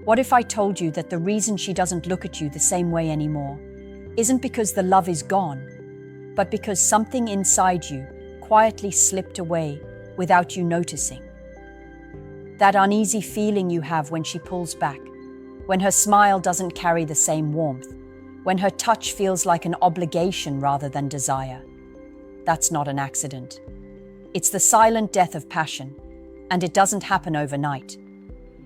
What if I told you that the reason she doesn't look at you the same way anymore isn't because the love is gone, but because something inside you quietly slipped away without you noticing? That uneasy feeling you have when she pulls back, when her smile doesn't carry the same warmth, when her touch feels like an obligation rather than desire. That's not an accident. It's the silent death of passion, and it doesn't happen overnight.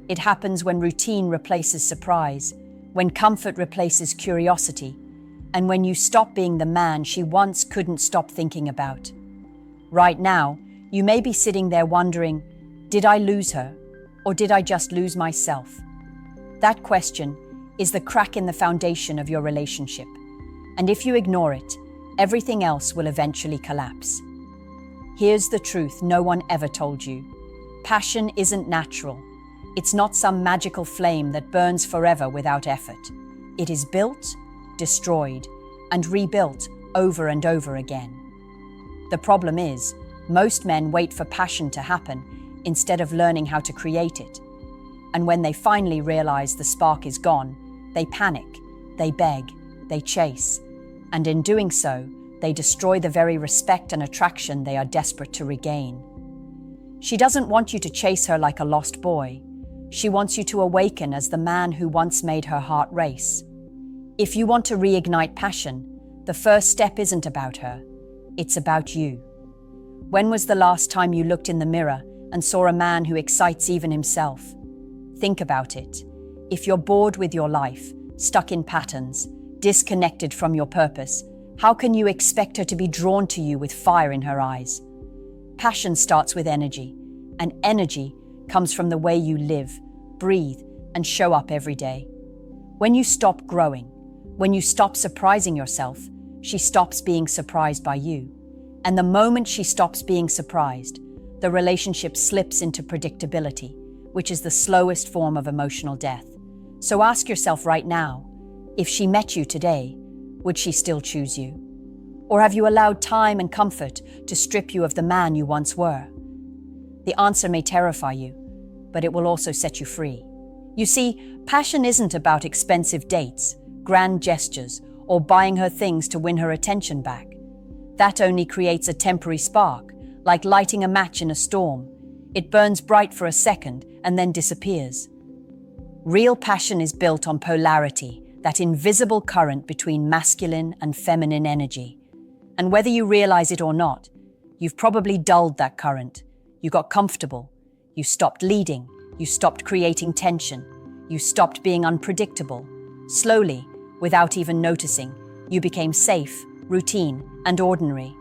It happens when routine replaces surprise, when comfort replaces curiosity, and when you stop being the man she once couldn't stop thinking about. Right now, you may be sitting there wondering, did I lose her, or did I just lose myself? That question is the crack in the foundation of your relationship, and if you ignore it, everything else will eventually collapse. Here's the truth no one ever told you. Passion isn't natural. It's not some magical flame that burns forever without effort. It is built, destroyed, and rebuilt over and over again. The problem is, most men wait for passion to happen instead of learning how to create it. And when they finally realize the spark is gone, they panic, they beg, they chase, and in doing so, they destroy the very respect and attraction they are desperate to regain. She doesn't want you to chase her like a lost boy. She wants you to awaken as the man who once made her heart race. If you want to reignite passion, the first step isn't about her, it's about you. When was the last time you looked in the mirror and saw a man who excites even himself? Think about it. If you're bored with your life, stuck in patterns, disconnected from your purpose, how can you expect her to be drawn to you with fire in her eyes? Passion starts with energy, and energy comes from the way you live, breathe, and show up every day. When you stop growing, when you stop surprising yourself, she stops being surprised by you. And the moment she stops being surprised, the relationship slips into predictability, which is the slowest form of emotional death. So ask yourself right now, if she met you today, would she still choose you? Or have you allowed time and comfort to strip you of the man you once were? The answer may terrify you, but it will also set you free. You see, passion isn't about expensive dates, grand gestures, or buying her things to win her attention back. That only creates a temporary spark, like lighting a match in a storm. It burns bright for a second and then disappears. Real passion is built on polarity, that invisible current between masculine and feminine energy. And whether you realize it or not, you've probably dulled that current. You got comfortable. You stopped leading. You stopped creating tension. You stopped being unpredictable. Slowly, without even noticing, you became safe, routine, and ordinary.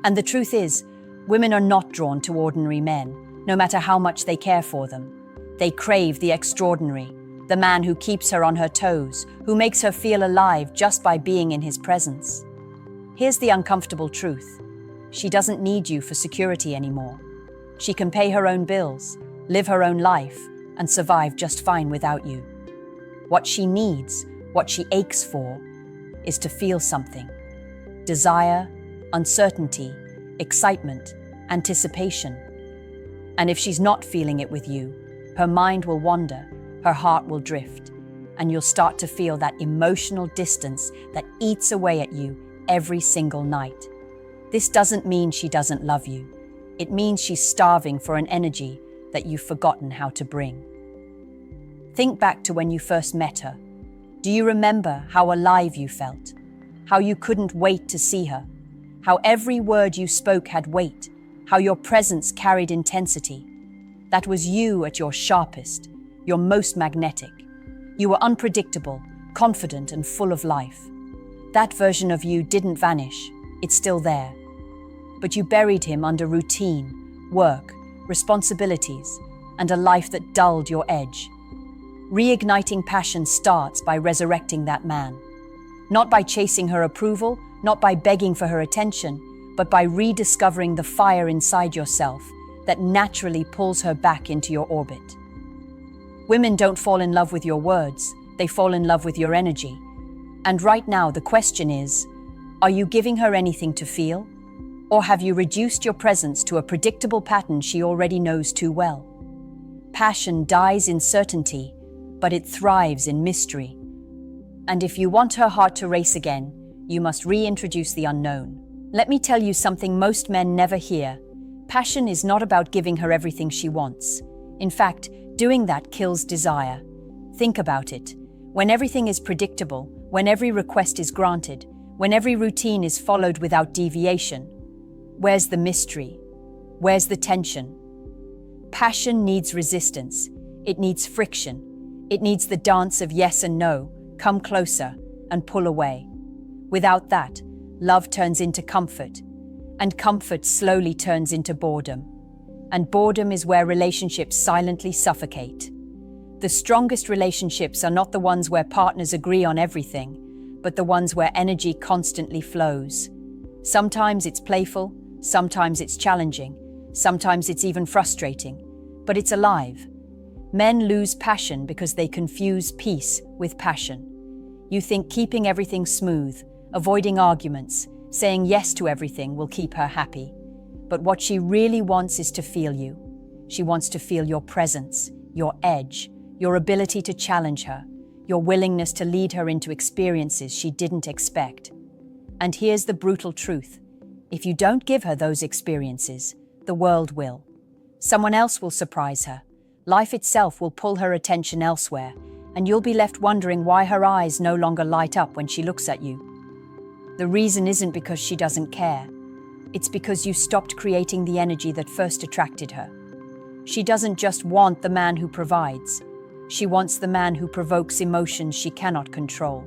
And the truth is, women are not drawn to ordinary men, no matter how much they care for them. They crave the extraordinary, the man who keeps her on her toes, who makes her feel alive just by being in his presence. Here's the uncomfortable truth. She doesn't need you for security anymore. She can pay her own bills, live her own life, and survive just fine without you. What she needs, what she aches for, is to feel something. Desire, uncertainty, excitement, anticipation. And if she's not feeling it with you, her mind will wander, her heart will drift, and you'll start to feel that emotional distance that eats away at you every single night. This doesn't mean she doesn't love you. It means she's starving for an energy that you've forgotten how to bring. Think back to when you first met her. Do you remember how alive you felt? How you couldn't wait to see her? How every word you spoke had weight? How your presence carried intensity? That was you at your sharpest, your most magnetic. You were unpredictable, confident, and full of life. That version of you didn't vanish. It's still there. But you buried him under routine, work, responsibilities, and a life that dulled your edge. Reigniting passion starts by resurrecting that man. Not by chasing her approval, not by begging for her attention, but by rediscovering the fire inside yourself that naturally pulls her back into your orbit. Women don't fall in love with your words, they fall in love with your energy. And right now the question is, are you giving her anything to feel? Or have you reduced your presence to a predictable pattern she already knows too well? Passion dies in certainty but it thrives in mystery. And if you want her heart to race again, you must reintroduce the unknown. Let me tell you something most men never hear. Passion is not about giving her everything she wants. In fact, doing that kills desire. Think about it. When everything is predictable, when every request is granted, when every routine is followed without deviation, where's the mystery? Where's the tension? Passion needs resistance. It needs friction. It needs the dance of yes and no, come closer, and pull away. Without that, love turns into comfort, and comfort slowly turns into boredom. And boredom is where relationships silently suffocate. The strongest relationships are not the ones where partners agree on everything, but the ones where energy constantly flows. Sometimes it's playful, sometimes it's challenging, sometimes it's even frustrating, but it's alive. Men lose passion because they confuse peace with passion. You think keeping everything smooth, avoiding arguments, saying yes to everything will keep her happy. But what she really wants is to feel you. She wants to feel your presence, your edge, your ability to challenge her, your willingness to lead her into experiences she didn't expect. And here's the brutal truth. If you don't give her those experiences, the world will. Someone else will surprise her. Life itself will pull her attention elsewhere, and you'll be left wondering why her eyes no longer light up when she looks at you. The reason isn't because she doesn't care. It's because you stopped creating the energy that first attracted her. She doesn't just want the man who provides. She wants the man who provokes emotions she cannot control.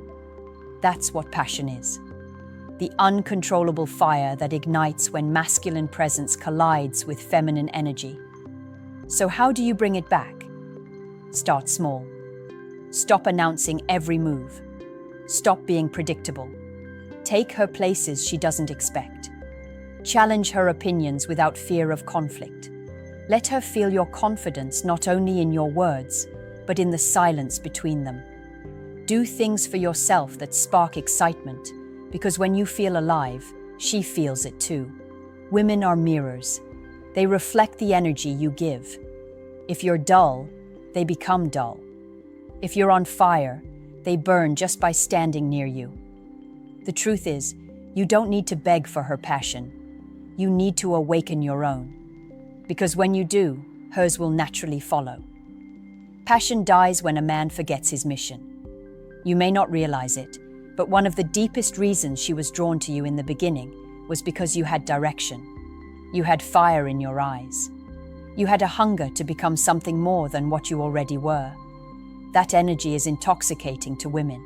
That's what passion is. The uncontrollable fire that ignites when masculine presence collides with feminine energy. So how do you bring it back? Start small. Stop announcing every move. Stop being predictable. Take her places she doesn't expect. Challenge her opinions without fear of conflict. Let her feel your confidence not only in your words, but in the silence between them. Do things for yourself that spark excitement, because when you feel alive, she feels it too. Women are mirrors. They reflect the energy you give. If you're dull, they become dull. If you're on fire, they burn just by standing near you. The truth is, you don't need to beg for her passion. You need to awaken your own. Because when you do, hers will naturally follow. Passion dies when a man forgets his mission. You may not realize it, but one of the deepest reasons she was drawn to you in the beginning was because you had direction. You had fire in your eyes. You had a hunger to become something more than what you already were. That energy is intoxicating to women.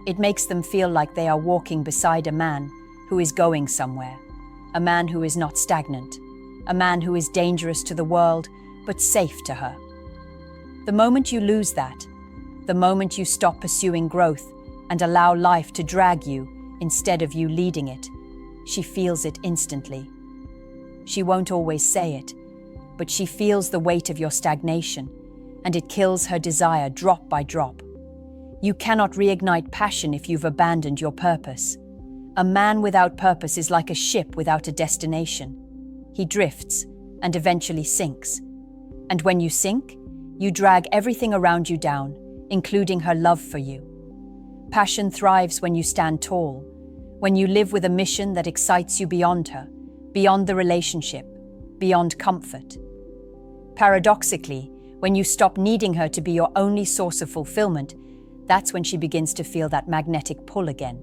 It makes them feel like they are walking beside a man who is going somewhere, a man who is not stagnant, a man who is dangerous to the world but safe to her. The moment you lose that, the moment you stop pursuing growth and allow life to drag you instead of you leading it, she feels it instantly. She won't always say it, but she feels the weight of your stagnation, and it kills her desire drop by drop. You cannot reignite passion if you've abandoned your purpose. A man without purpose is like a ship without a destination. He drifts and eventually sinks. And when you sink, you drag everything around you down, including her love for you. Passion thrives when you stand tall, when you live with a mission that excites you beyond her, beyond the relationship, beyond comfort. Paradoxically, when you stop needing her to be your only source of fulfillment, that's when she begins to feel that magnetic pull again.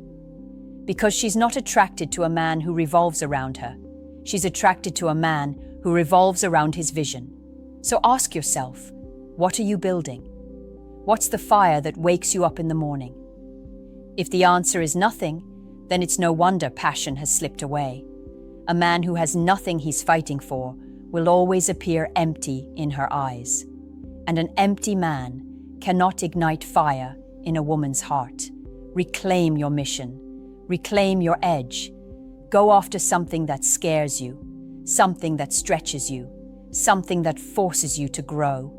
Because she's not attracted to a man who revolves around her. She's attracted to a man who revolves around his vision. So ask yourself, what are you building? What's the fire that wakes you up in the morning? If the answer is nothing, then it's no wonder passion has slipped away. A man who has nothing he's fighting for will always appear empty in her eyes. And an empty man cannot ignite fire in a woman's heart. Reclaim your mission. Reclaim your edge. Go after something that scares you, something that stretches you, something that forces you to grow.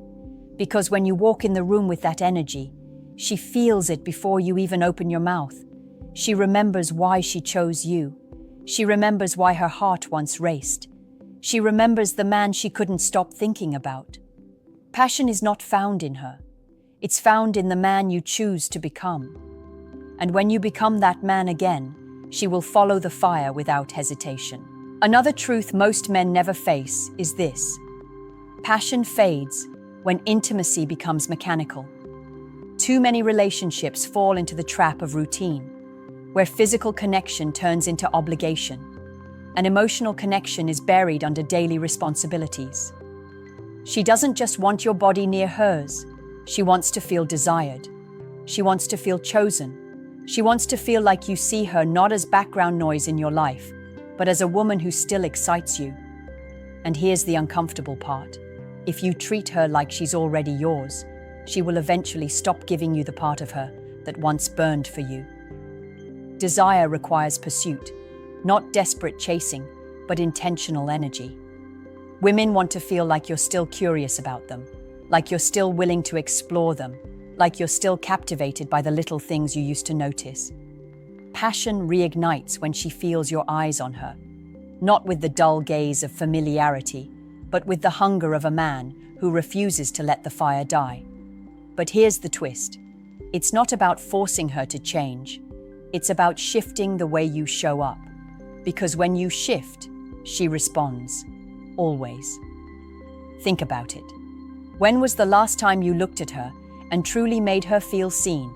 Because when you walk in the room with that energy, she feels it before you even open your mouth. She remembers why she chose you. She remembers why her heart once raced. She remembers the man she couldn't stop thinking about. Passion is not found in her. It's found in the man you choose to become. And when you become that man again, she will follow the fire without hesitation. Another truth most men never face is this: passion fades when intimacy becomes mechanical. Too many relationships fall into the trap of routine, where physical connection turns into obligation, and emotional connection is buried under daily responsibilities. She doesn't just want your body near hers. She wants to feel desired. She wants to feel chosen. She wants to feel like you see her not as background noise in your life, but as a woman who still excites you. And here's the uncomfortable part. If you treat her like she's already yours, she will eventually stop giving you the part of her that once burned for you. Desire requires pursuit, not desperate chasing, but intentional energy. Women want to feel like you're still curious about them, like you're still willing to explore them, like you're still captivated by the little things you used to notice. Passion reignites when she feels your eyes on her, not with the dull gaze of familiarity, but with the hunger of a man who refuses to let the fire die. But here's the twist. It's not about forcing her to change. It's about shifting the way you show up. Because when you shift, she responds. Always. Think about it. When was the last time you looked at her and truly made her feel seen?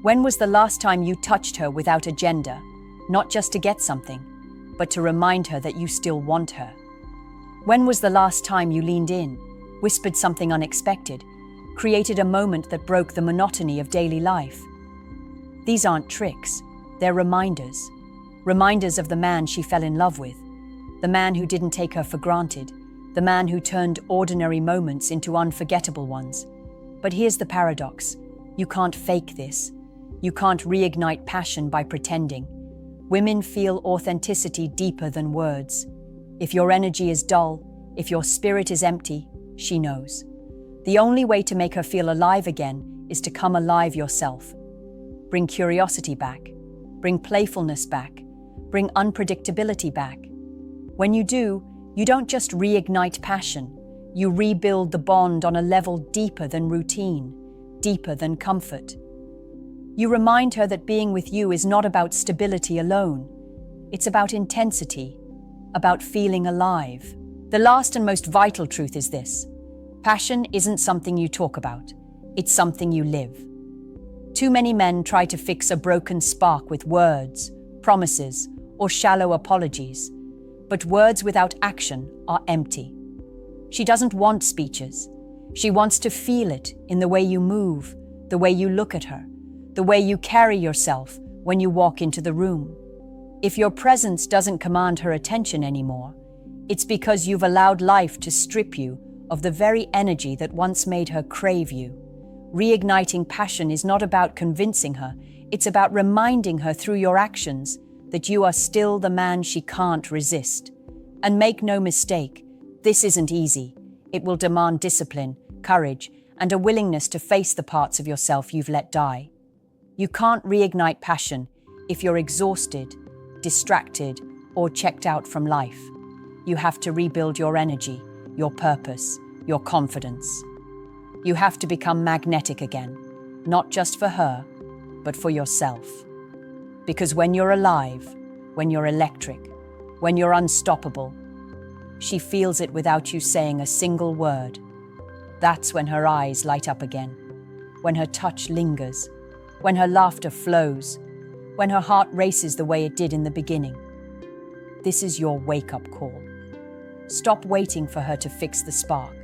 When was the last time you touched her without agenda, not just to get something, but to remind her that you still want her? When was the last time you leaned in, whispered something unexpected, created a moment that broke the monotony of daily life? These aren't tricks, they're reminders. Reminders of the man she fell in love with, the man who didn't take her for granted, the man who turned ordinary moments into unforgettable ones. But here's the paradox. You can't fake this. You can't reignite passion by pretending. Women feel authenticity deeper than words. If your energy is dull, if your spirit is empty, she knows. The only way to make her feel alive again is to come alive yourself. Bring curiosity back. Bring playfulness back. Bring unpredictability back. When you do, you don't just reignite passion. You rebuild the bond on a level deeper than routine, deeper than comfort. You remind her that being with you is not about stability alone. It's about intensity, about feeling alive. The last and most vital truth is this: passion isn't something you talk about. It's something you live. Too many men try to fix a broken spark with words, promises, or shallow apologies. But words without action are empty. She doesn't want speeches. She wants to feel it in the way you move, the way you look at her, the way you carry yourself when you walk into the room. If your presence doesn't command her attention anymore, it's because you've allowed life to strip you of the very energy that once made her crave you. Reigniting passion is not about convincing her, it's about reminding her through your actions that you are still the man she can't resist. And make no mistake, this isn't easy. It will demand discipline, courage, and a willingness to face the parts of yourself you've let die. You can't reignite passion if you're exhausted, distracted, or checked out from life. You have to rebuild your energy, your purpose, your confidence. You have to become magnetic again, not just for her, but for yourself. Because when you're alive, when you're electric, when you're unstoppable, she feels it without you saying a single word. That's when her eyes light up again, when her touch lingers, when her laughter flows, when her heart races the way it did in the beginning. This is your wake-up call. Stop waiting for her to fix the spark.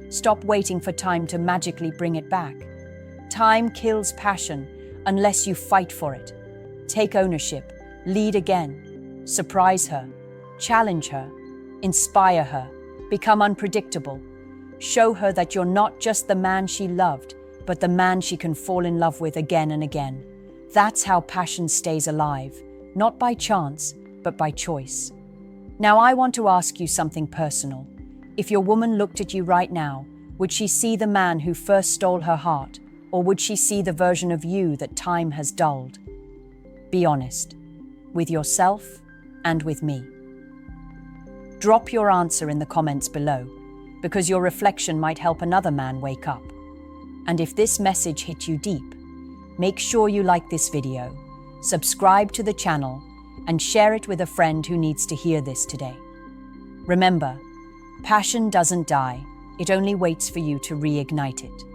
Stop waiting for time to magically bring it back. Time kills passion unless you fight for it. Take ownership, lead again, surprise her, challenge her, inspire her, become unpredictable. Show her that you're not just the man she loved, but the man she can fall in love with again and again. That's how passion stays alive, not by chance, but by choice. Now I want to ask you something personal. If your woman looked at you right now, would she see the man who first stole her heart, or would she see the version of you that time has dulled? Be honest, with yourself and with me. Drop your answer in the comments below, because your reflection might help another man wake up. And if this message hit you deep, make sure you like this video, subscribe to the channel, and share it with a friend who needs to hear this today. Remember, passion doesn't die, it only waits for you to reignite it.